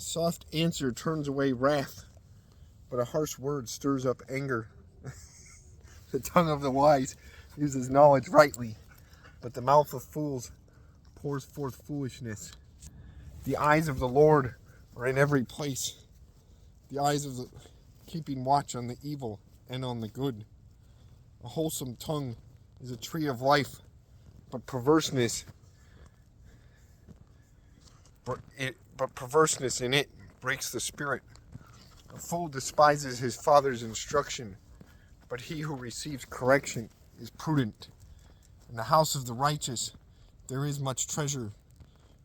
soft answer turns away wrath, but a harsh word stirs up anger. The tongue of the wise uses knowledge rightly, but the mouth of fools pours forth foolishness. The eyes of the Lord are in every place, the eyes of the keeping watch on the evil and on the good. A wholesome tongue is a tree of life, but perverseness in it breaks the spirit. A fool despises his father's instruction, but he who receives correction is prudent. In the house of the righteous there is much treasure,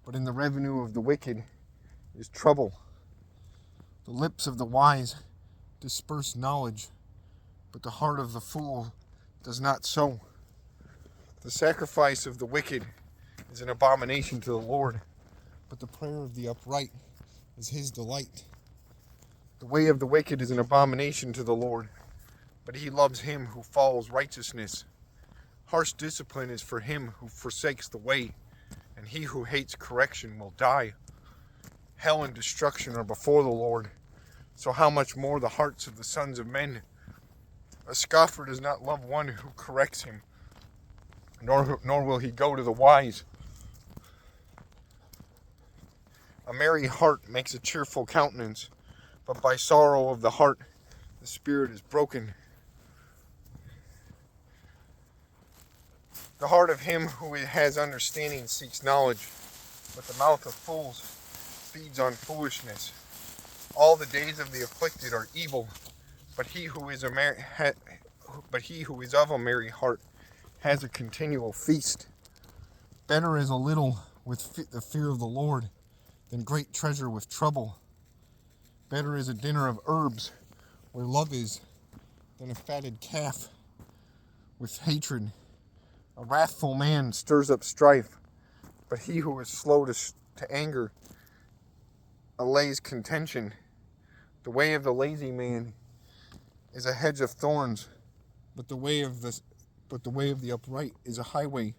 but in the revenue of the wicked is trouble. The lips of the wise disperse knowledge, but the heart of the fool does not so. The sacrifice of the wicked is an abomination to the Lord, but the prayer of the upright is his delight. The way of the wicked is an abomination to the Lord, but he loves him who follows righteousness. Harsh discipline is for him who forsakes the way, and he who hates correction will die. Hell and destruction are before the Lord, so how much more the hearts of the sons of men? A scoffer does not love one who corrects him, nor will he go to the wise. A merry heart makes a cheerful countenance, but by sorrow of the heart the spirit is broken. The heart of him who has understanding seeks knowledge, but the mouth of fools feeds on foolishness. All the days of the afflicted are evil, but he who is of a merry heart has a continual feast. Better is a little with the fear of the Lord than great treasure with trouble. Better is a dinner of herbs where love is than a fatted calf with hatred. A wrathful man stirs up strife, but he who is slow to anger allays contention. The way of the lazy man is a hedge of thorns, but the way of the upright is a highway.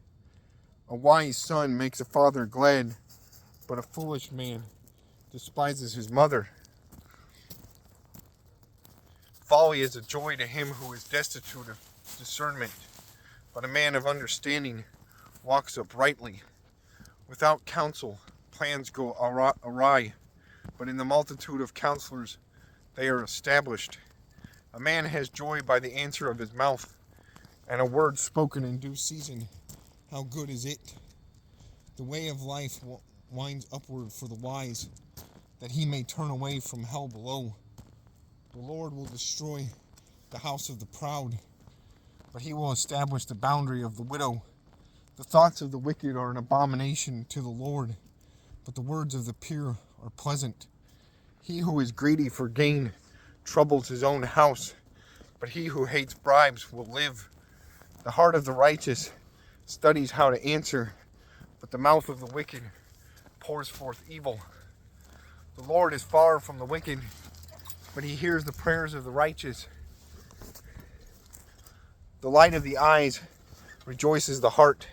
A wise son makes a father glad, but a foolish man despises his mother. Folly is a joy to him who is destitute of discernment, but a man of understanding walks uprightly. Without counsel, plans go awry, but in the multitude of counselors they are established. A man has joy by the answer of his mouth, and a word spoken in due season. How good is it? The way of life winds upward for the wise, that he may turn away from hell below. The Lord will destroy the house of the proud, but he will establish the boundary of the widow. The thoughts of the wicked are an abomination to the Lord, but the words of the pure are pleasant. He who is greedy for gain troubles his own house, but he who hates bribes will live. The heart of the righteous studies how to answer, but the mouth of the wicked pours forth evil. The Lord is far from the wicked, but he hears the prayers of the righteous. The light of the eyes rejoices the heart,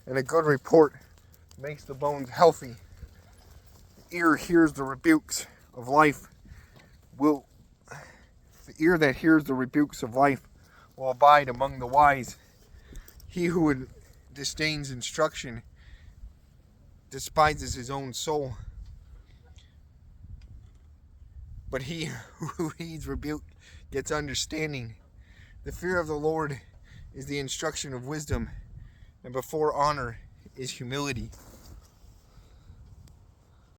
and a good report makes the bones healthy. The ear hears the rebukes of life. The ear that hears the rebukes of life will abide among the wise. He who disdains instruction despises his own soul, but he who heeds rebuke gets understanding. The fear of the Lord is the instruction of wisdom, and before honor is humility.